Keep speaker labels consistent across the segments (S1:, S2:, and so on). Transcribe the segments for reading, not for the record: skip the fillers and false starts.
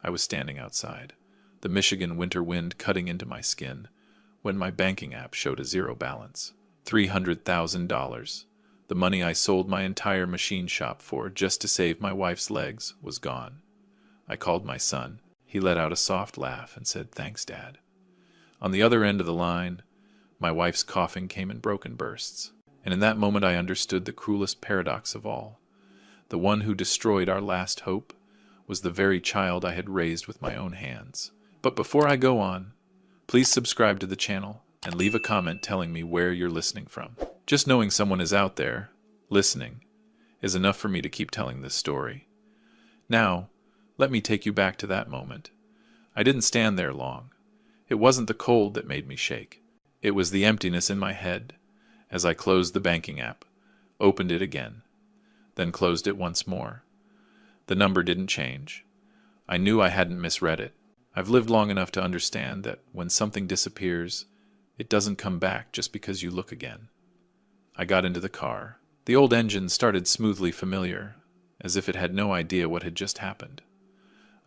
S1: I was standing outside, the Michigan winter wind cutting into my skin, when my banking app showed a zero balance. $300,000. The money I sold my entire machine shop for just to save my wife's legs was gone. I called my son. He let out a soft laugh and said, "Thanks, Dad." On the other end of the line, my wife's coughing came in broken bursts, and in that moment I understood the cruelest paradox of all. The one who destroyed our last hope was the very child I had raised with my own hands. But before I go on, please subscribe to the channel and leave a comment telling me where you're listening from. Just knowing someone is out there, listening, is enough for me to keep telling this story. Now, let me take you back to that moment. I didn't stand there long. It wasn't the cold that made me shake. It was the emptiness in my head as I closed the banking app, opened it again, then closed it once more. The number didn't change. I knew I hadn't misread it. I've lived long enough to understand that when something disappears, it doesn't come back just because you look again. I got into the car. The old engine started smoothly familiar, as if it had no idea what had just happened.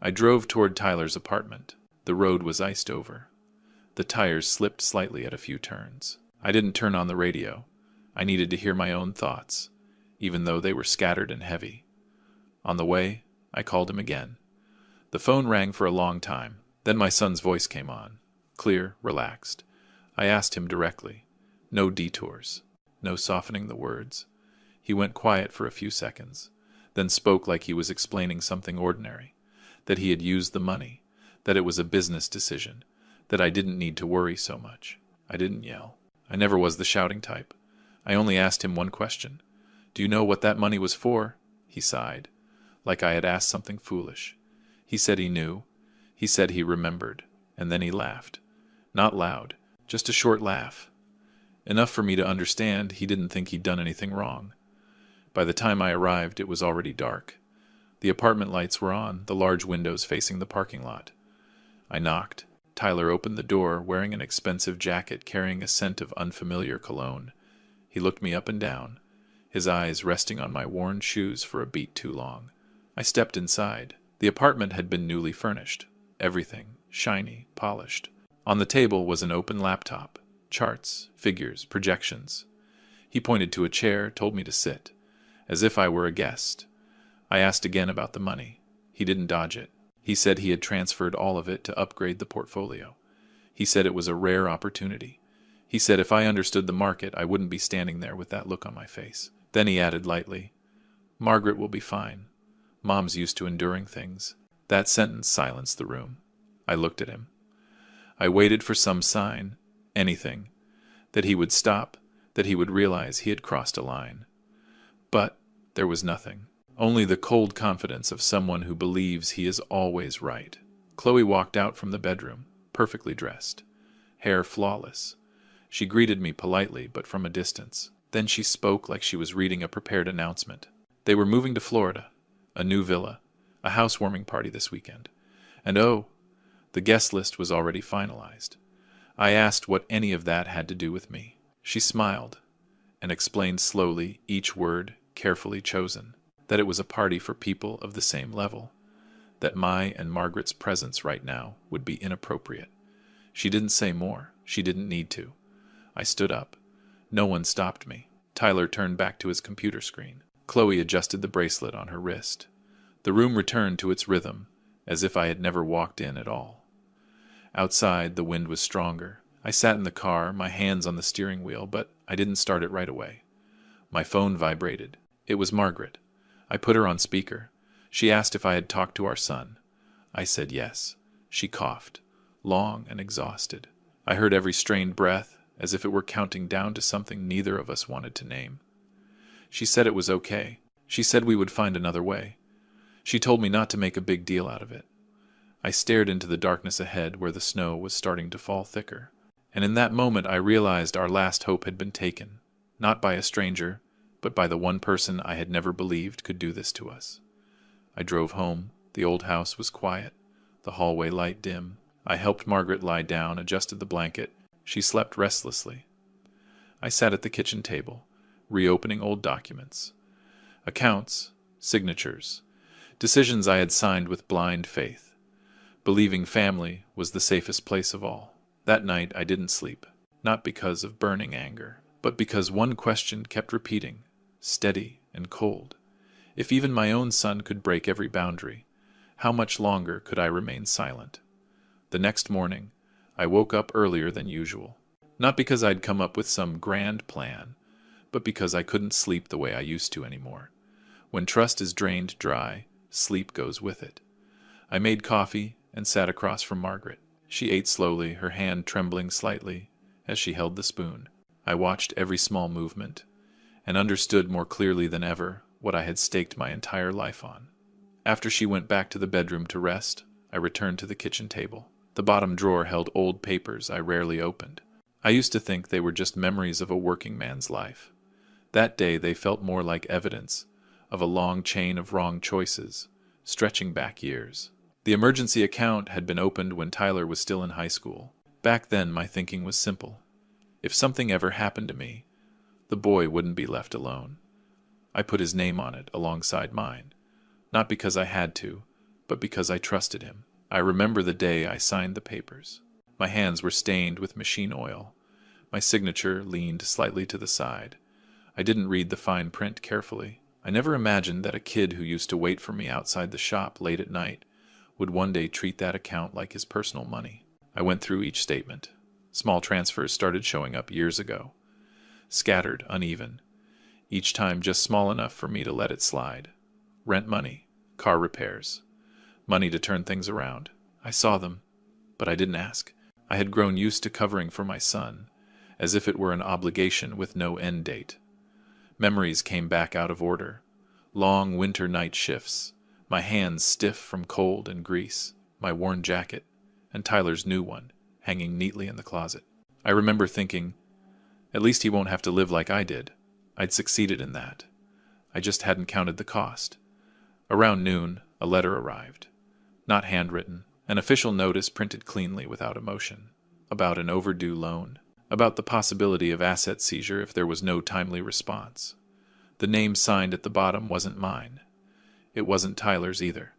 S1: I drove toward Tyler's apartment. The road was iced over. The tires slipped slightly at a few turns. I didn't turn on the radio. I needed to hear my own thoughts, even though they were scattered and heavy. On the way, I called him again. The phone rang for a long time. Then my son's voice came on, clear, relaxed. I asked him directly. No detours, no softening the words. He went quiet for a few seconds, then spoke like he was explaining something ordinary, that he had used the money, that it was a business decision, that I didn't need to worry so much. I didn't yell. I never was the shouting type. I only asked him one question. "Do you know what that money was for?" He sighed, like I had asked something foolish. He said he knew. He said he remembered. And then he laughed. Not loud, just a short laugh. Enough for me to understand he didn't think he'd done anything wrong. By the time I arrived, it was already dark. The apartment lights were on, the large windows facing the parking lot. I knocked. Tyler opened the door, wearing an expensive jacket carrying a scent of unfamiliar cologne. He looked me up and down, his eyes resting on my worn shoes for a beat too long. I stepped inside. The apartment had been newly furnished. Everything, shiny, polished. On the table was an open laptop, charts, figures, projections. He pointed to a chair, told me to sit, as if I were a guest. I asked again about the money. He didn't dodge it. He said he had transferred all of it to upgrade the portfolio. He said it was a rare opportunity. He said if I understood the market, I wouldn't be standing there with that look on my face. Then he added lightly, "Margaret will be fine. Mom's used to enduring things." That sentence silenced the room. I looked at him. I waited for some sign, anything, that he would stop, that he would realize he had crossed a line. But there was nothing. Only the cold confidence of someone who believes he is always right. Chloe walked out from the bedroom, perfectly dressed, hair flawless. She greeted me politely, but from a distance. Then she spoke like she was reading a prepared announcement. They were moving to Florida, a new villa, a housewarming party this weekend. And oh, the guest list was already finalized. I asked what any of that had to do with me. She smiled and explained slowly, each word carefully chosen, that it was a party for people of the same level, that my and Margaret's presence right now would be inappropriate. She didn't say more. She didn't need to. I stood up. No one stopped me. Tyler turned back to his computer screen. Chloe adjusted the bracelet on her wrist. The room returned to its rhythm, as if I had never walked in at all. Outside, the wind was stronger. I sat in the car, my hands on the steering wheel, but I didn't start it right away. My phone vibrated. It was Margaret. I put her on speaker. She asked if I had talked to our son. I said yes. She coughed, long and exhausted. I heard every strained breath, as if it were counting down to something neither of us wanted to name. She said it was okay. She said we would find another way. She told me not to make a big deal out of it. I stared into the darkness ahead where the snow was starting to fall thicker. And in that moment I realized our last hope had been taken, not by a stranger, but by the one person I had never believed could do this to us. I drove home. The old house was quiet, the hallway light dim. I helped Margaret lie down, adjusted the blanket. She slept restlessly. I sat at the kitchen table, reopening old documents. Accounts, signatures, decisions I had signed with blind faith. Believing family was the safest place of all. That night I didn't sleep, not because of burning anger, but because one question kept repeating, steady and cold. If even my own son could break every boundary, how much longer could I remain silent? The next morning, I woke up earlier than usual. Not because I'd come up with some grand plan, but because I couldn't sleep the way I used to anymore. When trust is drained dry, sleep goes with it. I made coffee and sat across from Margaret. She ate slowly, her hand trembling slightly as she held the spoon. I watched every small movement and understood more clearly than ever what I had staked my entire life on. After she went back to the bedroom to rest, I returned to the kitchen table. The bottom drawer held old papers I rarely opened. I used to think they were just memories of a working man's life. That day they felt more like evidence of a long chain of wrong choices, stretching back years. The emergency account had been opened when Tyler was still in high school. Back then my thinking was simple. If something ever happened to me, the boy wouldn't be left alone. I put his name on it alongside mine, not because I had to, but because I trusted him. I remember the day I signed the papers. My hands were stained with machine oil. My signature leaned slightly to the side. I didn't read the fine print carefully. I never imagined that a kid who used to wait for me outside the shop late at night would one day treat that account like his personal money. I went through each statement. Small transfers started showing up years ago. Scattered, uneven. Each time just small enough for me to let it slide. Rent money, car repairs, money to turn things around. I saw them, but I didn't ask. I had grown used to covering for my son, as if it were an obligation with no end date. Memories came back out of order. Long winter night shifts, my hands stiff from cold and grease, my worn jacket, and Tyler's new one, hanging neatly in the closet. I remember thinking, at least he won't have to live like I did. I'd succeeded in that. I just hadn't counted the cost. Around noon, a letter arrived. Not handwritten, an official notice printed cleanly without emotion. About an overdue loan. About the possibility of asset seizure if there was no timely response. The name signed at the bottom wasn't mine. It wasn't Tyler's either.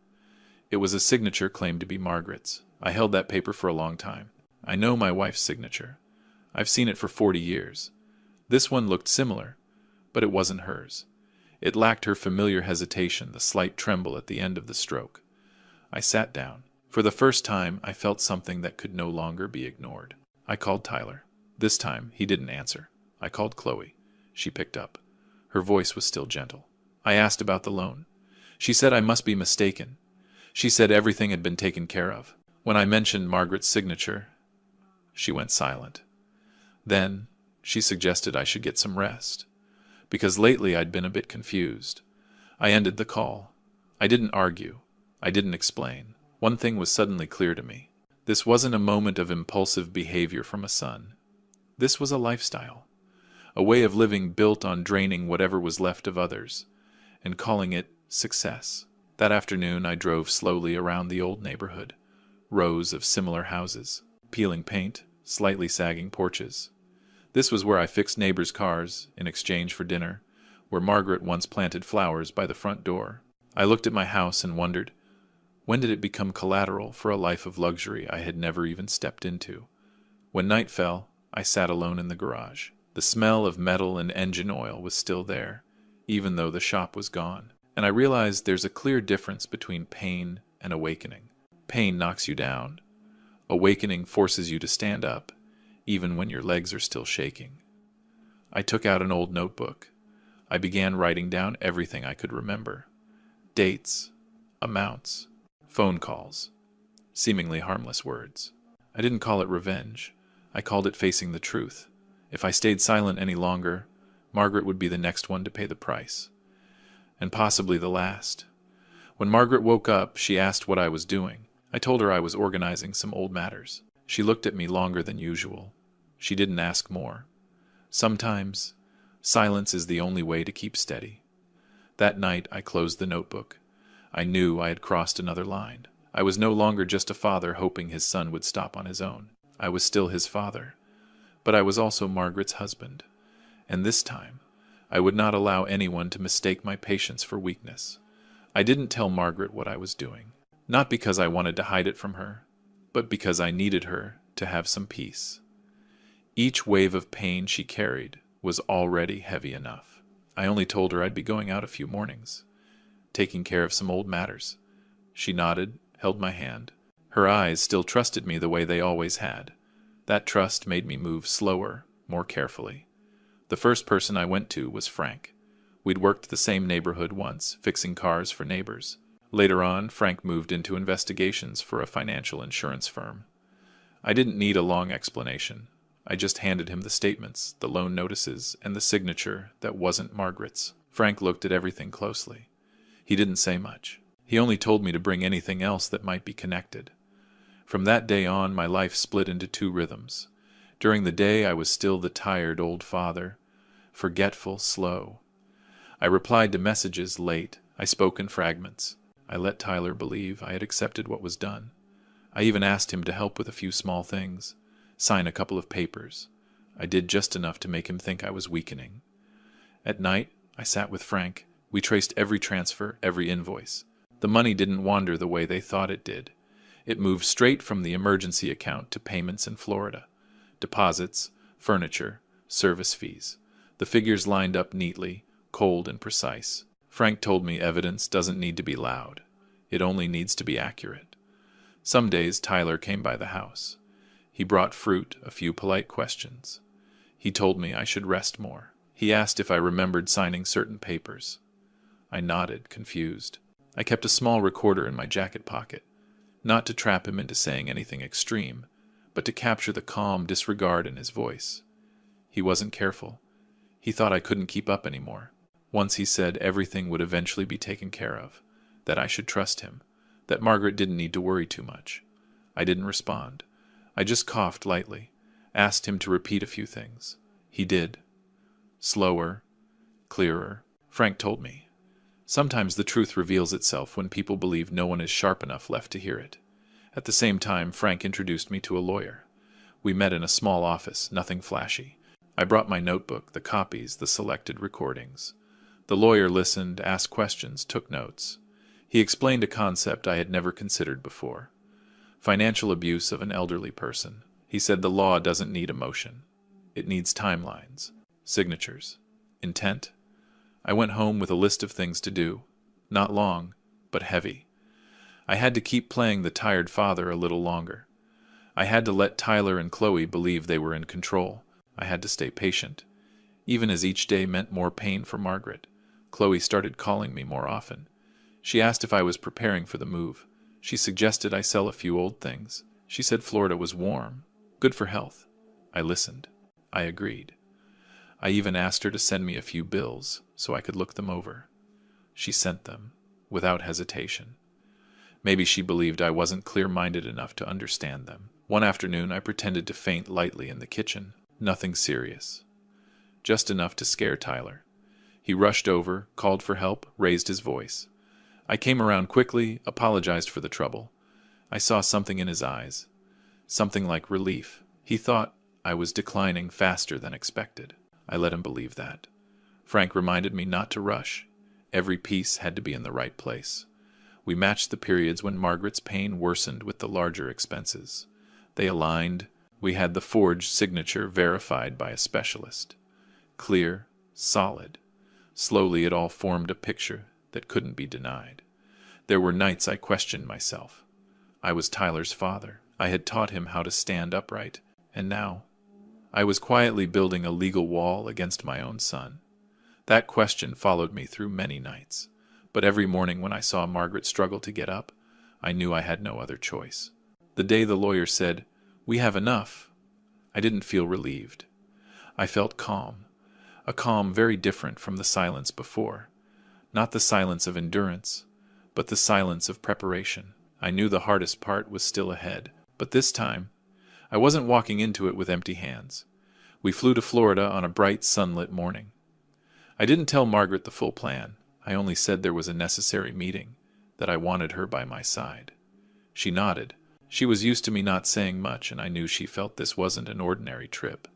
S1: It was a signature claimed to be Margaret's. I held that paper for a long time. I know my wife's signature. I've seen it for 40 years. This one looked similar, but it wasn't hers. It lacked her familiar hesitation, the slight tremble at the end of the stroke. I sat down. For the first time, I felt something that could no longer be ignored. I called Tyler. This time, he didn't answer. I called Chloe. She picked up. Her voice was still gentle. I asked about the loan. She said I must be mistaken. She said everything had been taken care of. When I mentioned Margaret's signature, she went silent. Then, she suggested I should get some rest, because lately I'd been a bit confused. I ended the call. I didn't argue. I didn't explain. One thing was suddenly clear to me. This wasn't a moment of impulsive behavior from a son. This was a lifestyle, a way of living built on draining whatever was left of others, and calling it success. That afternoon I drove slowly around the old neighborhood, rows of similar houses, peeling paint, slightly sagging porches. This was where I fixed neighbors' cars in exchange for dinner, where Margaret once planted flowers by the front door. I looked at my house and wondered, when did it become collateral for a life of luxury I had never even stepped into? When night fell, I sat alone in the garage. The smell of metal and engine oil was still there, even though the shop was gone. And I realized there's a clear difference between pain and awakening. Pain knocks you down. Awakening forces you to stand up, even when your legs are still shaking. I took out an old notebook. I began writing down everything I could remember. Dates, amounts, phone calls, seemingly harmless words. I didn't call it revenge. I called it facing the truth. If I stayed silent any longer, Margaret would be the next one to pay the price. And possibly the last. When Margaret woke up, she asked what I was doing. I told her I was organizing some old matters. She looked at me longer than usual. She didn't ask more. Sometimes, silence is the only way to keep steady. That night, I closed the notebook. I knew I had crossed another line. I was no longer just a father hoping his son would stop on his own. I was still his father. But I was also Margaret's husband. And this time, I would not allow anyone to mistake my patience for weakness. I didn't tell Margaret what I was doing. Not because I wanted to hide it from her, but because I needed her to have some peace. Each wave of pain she carried was already heavy enough. I only told her I'd be going out a few mornings, taking care of some old matters. She nodded, held my hand. Her eyes still trusted me the way they always had. That trust made me move slower, more carefully. The first person I went to was Frank. We'd worked the same neighborhood once, fixing cars for neighbors. Later on, Frank moved into investigations for a financial insurance firm. I didn't need a long explanation. I just handed him the statements, the loan notices, and the signature that wasn't Margaret's. Frank looked at everything closely. He didn't say much. He only told me to bring anything else that might be connected. From that day on, my life split into two rhythms. During the day, I was still the tired old father, forgetful, slow. I replied to messages late. I spoke in fragments. I let Tyler believe I had accepted what was done. I even asked him to help with a few small things, sign a couple of papers. I did just enough to make him think I was weakening. At night, I sat with Frank. We traced every transfer, every invoice. The money didn't wander the way they thought it did. It moved straight from the emergency account to payments in Florida. Deposits, furniture, service fees. The figures lined up neatly, cold and precise. Frank told me evidence doesn't need to be loud. It only needs to be accurate. Some days Tyler came by the house. He brought fruit, a few polite questions. He told me I should rest more. He asked if I remembered signing certain papers. I nodded, confused. I kept a small recorder in my jacket pocket, not to trap him into saying anything extreme, but to capture the calm disregard in his voice. He wasn't careful. He thought I couldn't keep up anymore. Once he said everything would eventually be taken care of, that I should trust him, that Margaret didn't need to worry too much. I didn't respond. I just coughed lightly, asked him to repeat a few things. He did. Slower, clearer. Frank told me. Sometimes the truth reveals itself when people believe no one is sharp enough left to hear it. At the same time, Frank introduced me to a lawyer. We met in a small office, nothing flashy. I brought my notebook, the copies, the selected recordings. The lawyer listened, asked questions, took notes. He explained a concept I had never considered before. Financial abuse of an elderly person. He said the law doesn't need emotion. It needs timelines, signatures, intent. I went home with a list of things to do. Not long, but heavy. I had to keep playing the tired father a little longer. I had to let Tyler and Chloe believe they were in control. I had to stay patient. Even as each day meant more pain for Margaret, Chloe started calling me more often. She asked if I was preparing for the move. She suggested I sell a few old things. She said Florida was warm, good for health. I listened. I agreed. I even asked her to send me a few bills so I could look them over. She sent them, without hesitation. Maybe she believed I wasn't clear-minded enough to understand them. One afternoon I pretended to faint lightly in the kitchen. Nothing serious. Just enough to scare Tyler. He rushed over, called for help, raised his voice. I came around quickly, apologized for the trouble. I saw something in his eyes. Something like relief. He thought I was declining faster than expected. I let him believe that. Frank reminded me not to rush. Every piece had to be in the right place. We matched the periods when Margaret's pain worsened with the larger expenses. They aligned. We had the forged signature verified by a specialist. Clear, solid. Slowly it all formed a picture that couldn't be denied. There were nights I questioned myself. I was Tyler's father. I had taught him how to stand upright, and now I was quietly building a legal wall against my own son. That question followed me through many nights, but every morning when I saw Margaret struggle to get up, I knew I had no other choice. The day the lawyer said, "We have enough," I didn't feel relieved. I felt calm, a calm very different from the silence before. Not the silence of endurance, but the silence of preparation. I knew the hardest part was still ahead, but this time, I wasn't walking into it with empty hands. We flew to Florida on a bright, sunlit morning. I didn't tell Margaret the full plan. I only said there was a necessary meeting, that I wanted her by my side. She nodded. She was used to me not saying much, and I knew she felt this wasn't an ordinary trip.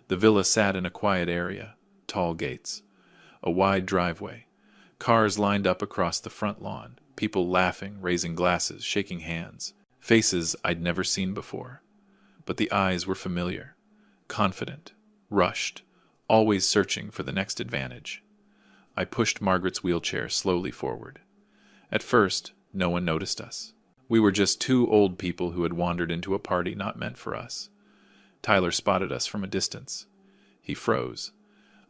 S1: The villa sat in a quiet area, tall gates, a wide driveway. Cars lined up across the front lawn. People laughing, raising glasses, shaking hands. Faces I'd never seen before. But the eyes were familiar, confident, rushed, always searching for the next advantage. I pushed Margaret's wheelchair slowly forward. At first, no one noticed us. We were just two old people who had wandered into a party not meant for us. Tyler spotted us from a distance. He froze.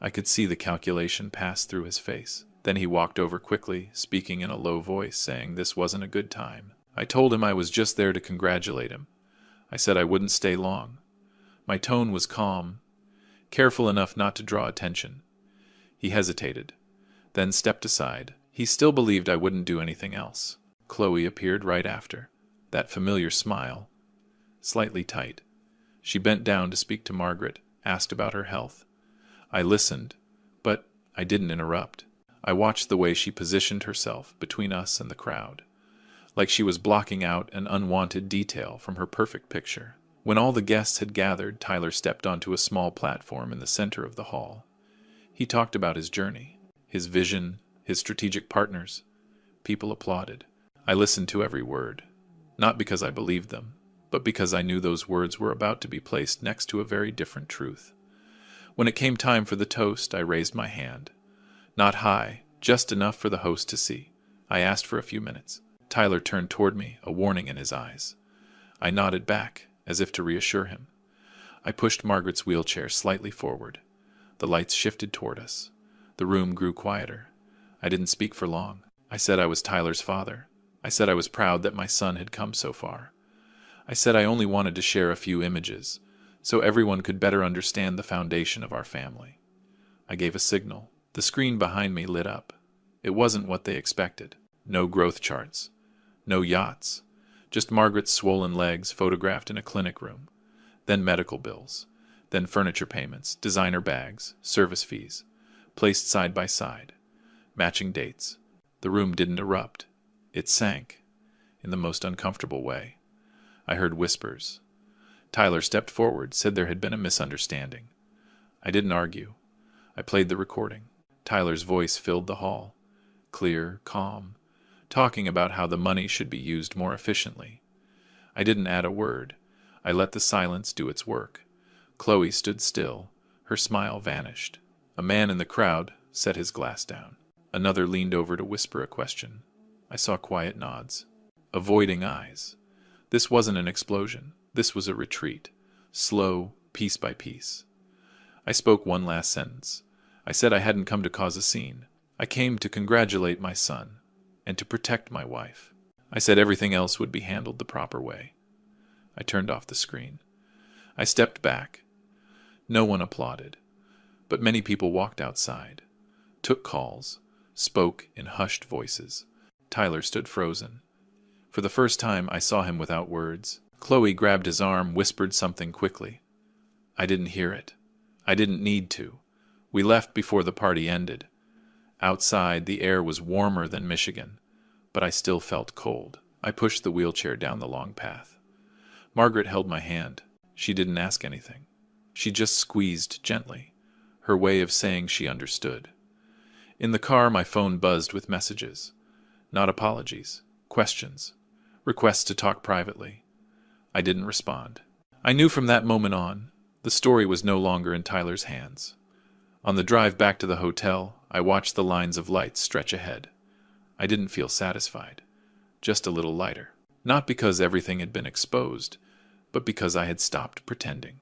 S1: I could see the calculation pass through his face. Then he walked over quickly, speaking in a low voice, saying this wasn't a good time. I told him I was just there to congratulate him. I said I wouldn't stay long. My tone was calm, careful enough not to draw attention. He hesitated, then stepped aside. He still believed I wouldn't do anything else. Chloe appeared right after, that familiar smile, slightly tight. She bent down to speak to Margaret, asked about her health. I listened, but I didn't interrupt. I watched the way she positioned herself between us and the crowd, like she was blocking out an unwanted detail from her perfect picture. When all the guests had gathered, Tyler stepped onto a small platform in the center of the hall. He talked about his journey, his vision, his strategic partners. People applauded. I listened to every word, not because I believed them, but because I knew those words were about to be placed next to a very different truth. When it came time for the toast, I raised my hand. Not high, just enough for the host to see. I asked for a few minutes. Tyler turned toward me, a warning in his eyes. I nodded back, as if to reassure him. I pushed Margaret's wheelchair slightly forward. The lights shifted toward us. The room grew quieter. I didn't speak for long. I said I was Tyler's father. I said I was proud that my son had come so far. I said I only wanted to share a few images, so everyone could better understand the foundation of our family. I gave a signal. The screen behind me lit up. It wasn't what they expected. No growth charts. No yachts. Just Margaret's swollen legs photographed in a clinic room. Then medical bills. Then furniture payments, designer bags, service fees, placed side by side. Matching dates. The room didn't erupt. It sank, in the most uncomfortable way. I heard whispers. Tyler stepped forward, said there had been a misunderstanding. I didn't argue. I played the recording. Tyler's voice filled the hall, clear, calm, talking about how the money should be used more efficiently. I didn't add a word. I let the silence do its work. Chloe stood still. Her smile vanished. A man in the crowd set his glass down. Another leaned over to whisper a question. I saw quiet nods. Avoiding eyes. This wasn't an explosion. This was a retreat. Slow, piece by piece. I spoke one last sentence. I said I hadn't come to cause a scene. I came to congratulate my son, and to protect my wife. I said everything else would be handled the proper way. I turned off the screen. I stepped back. No one applauded, but many people walked outside, took calls, spoke in hushed voices. Tyler stood frozen. For the first time, I saw him without words. Chloe grabbed his arm, whispered something quickly. I didn't hear it. I didn't need to. We left before the party ended. Outside, the air was warmer than Michigan, but I still felt cold. I pushed the wheelchair down the long path. Margaret held my hand. She didn't ask anything. She just squeezed gently, her way of saying she understood. In the car, my phone buzzed with messages. Not apologies, questions, requests to talk privately. I didn't respond. I knew from that moment on, the story was no longer in Tyler's hands. On the drive back to the hotel, I watched the lines of lights stretch ahead. I didn't feel satisfied, just a little lighter. Not because everything had been exposed, but because I had stopped pretending.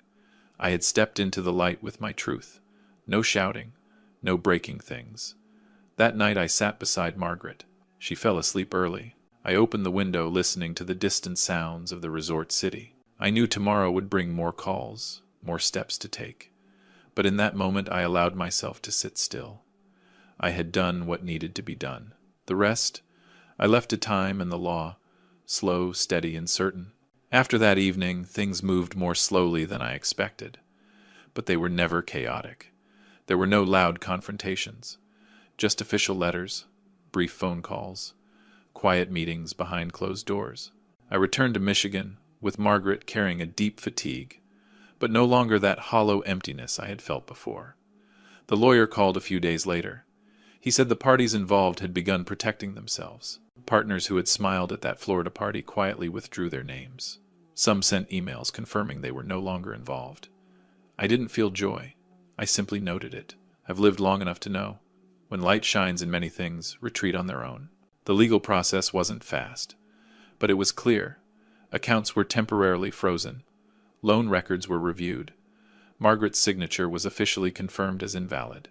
S1: I had stepped into the light with my truth. No shouting, no breaking things. That night I sat beside Margaret. She fell asleep early. I opened the window, listening to the distant sounds of the resort city. I knew tomorrow would bring more calls, more steps to take. But in that moment I allowed myself to sit still. I had done what needed to be done. The rest, I left to time and the law, slow, steady, and certain. After that evening, things moved more slowly than I expected. But they were never chaotic. There were no loud confrontations, just official letters, brief phone calls, quiet meetings behind closed doors. I returned to Michigan, with Margaret carrying a deep fatigue, but no longer that hollow emptiness I had felt before. The lawyer called a few days later. He said the parties involved had begun protecting themselves. Partners who had smiled at that Florida party quietly withdrew their names. Some sent emails confirming they were no longer involved. I didn't feel joy. I simply noted it. I've lived long enough to know. When light shines in many things, retreat on their own. The legal process wasn't fast, but it was clear. Accounts were temporarily frozen. Loan records were reviewed. Margaret's signature was officially confirmed as invalid.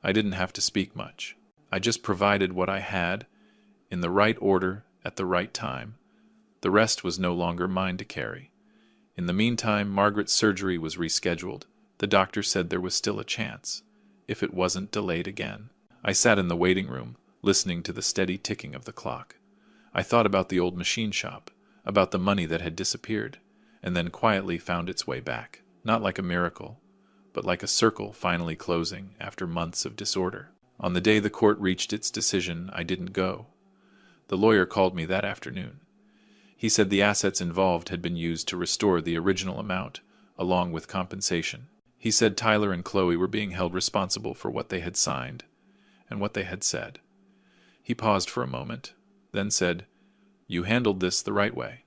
S1: I didn't have to speak much. I just provided what I had, in the right order, at the right time. The rest was no longer mine to carry. In the meantime, Margaret's surgery was rescheduled. The doctor said there was still a chance, if it wasn't delayed again. I sat in the waiting room, listening to the steady ticking of the clock. I thought about the old machine shop, about the money that had disappeared, and then quietly found its way back. Not like a miracle, but like a circle finally closing after months of disorder. On the day the court reached its decision, I didn't go. The lawyer called me that afternoon. He said the assets involved had been used to restore the original amount, along with compensation. He said Tyler and Chloe were being held responsible for what they had signed and what they had said. He paused for a moment, then said, "You handled this the right way."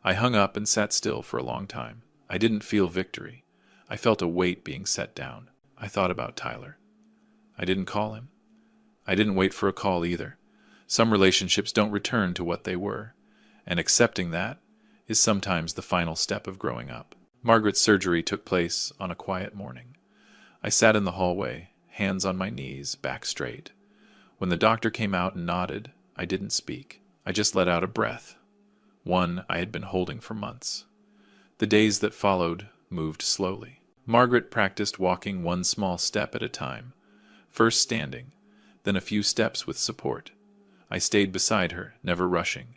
S1: I hung up and sat still for a long time. I didn't feel victory. I felt a weight being set down. I thought about Tyler. I didn't call him. I didn't wait for a call either. Some relationships don't return to what they were, and accepting that is sometimes the final step of growing up. Margaret's surgery took place on a quiet morning. I sat in the hallway, hands on my knees, back straight. When the doctor came out and nodded, I didn't speak. I just let out a breath, one I had been holding for months. The days that followed moved slowly. Margaret practiced walking one small step at a time, first standing, then a few steps with support. I stayed beside her, never rushing.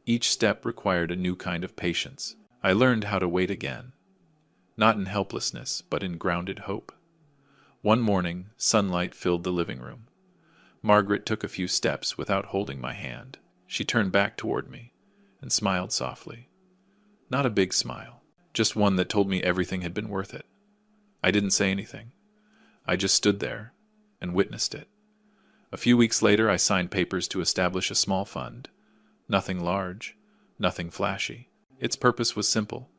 S1: Each step required a new kind of patience. I learned how to wait again, not in helplessness, but in grounded hope. One morning, sunlight filled the living room. Margaret took a few steps without holding my hand. She turned back toward me and smiled softly. Not a big smile, just one that told me everything had been worth it. I didn't say anything. I just stood there and witnessed it. A few weeks later, I signed papers to establish a small fund. Nothing large, nothing flashy. Its purpose was simple: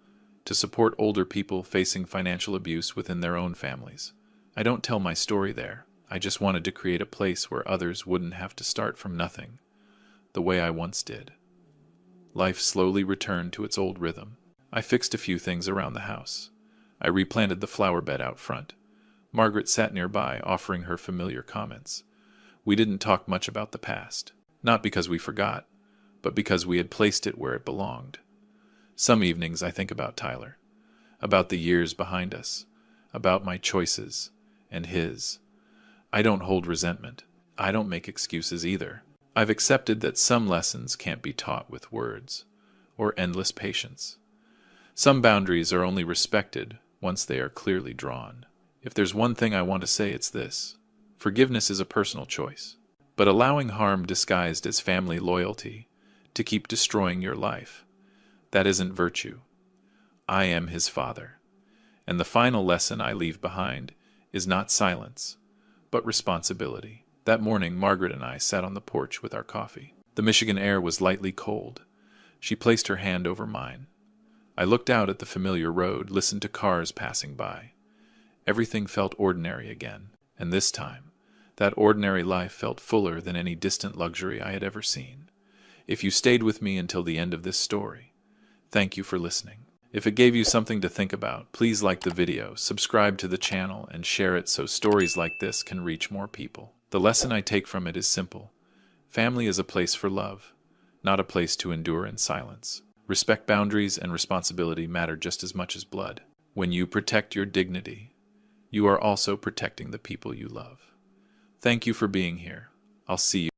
S1: to support older people facing financial abuse within their own families. I don't tell my story there. I just wanted to create a place where others wouldn't have to start from nothing, the way I once did. Life slowly returned to its old rhythm. I fixed a few things around the house. I replanted the flower bed out front. Margaret sat nearby, offering her familiar comments. We didn't talk much about the past, not because we forgot, but because we had placed it where it belonged. Some evenings I think about Tyler, about the years behind us, about my choices and his. I don't hold resentment. I don't make excuses either. I've accepted that some lessons can't be taught with words or endless patience. Some boundaries are only respected once they are clearly drawn. If there's one thing I want to say, it's this: forgiveness is a personal choice, but allowing harm disguised as family loyalty to keep destroying your life, that isn't virtue. I am his father, and the final lesson I leave behind is not silence, but responsibility. That morning, Margaret and I sat on the porch with our coffee. The Michigan air was lightly cold. She placed her hand over mine. I looked out at the familiar road, listened to cars passing by. Everything felt ordinary again, and this time, that ordinary life felt fuller than any distant luxury I had ever seen. If you stayed with me until the end of this story, thank you for listening. If it gave you something to think about, please like the video, subscribe to the channel, and share it so stories like this can reach more people. The lesson I take from it is simple. Family is a place for love, not a place to endure in silence. Respect, boundaries, and responsibility matter just as much as blood. When you protect your dignity, you are also protecting the people you love. Thank you for being here. I'll see you.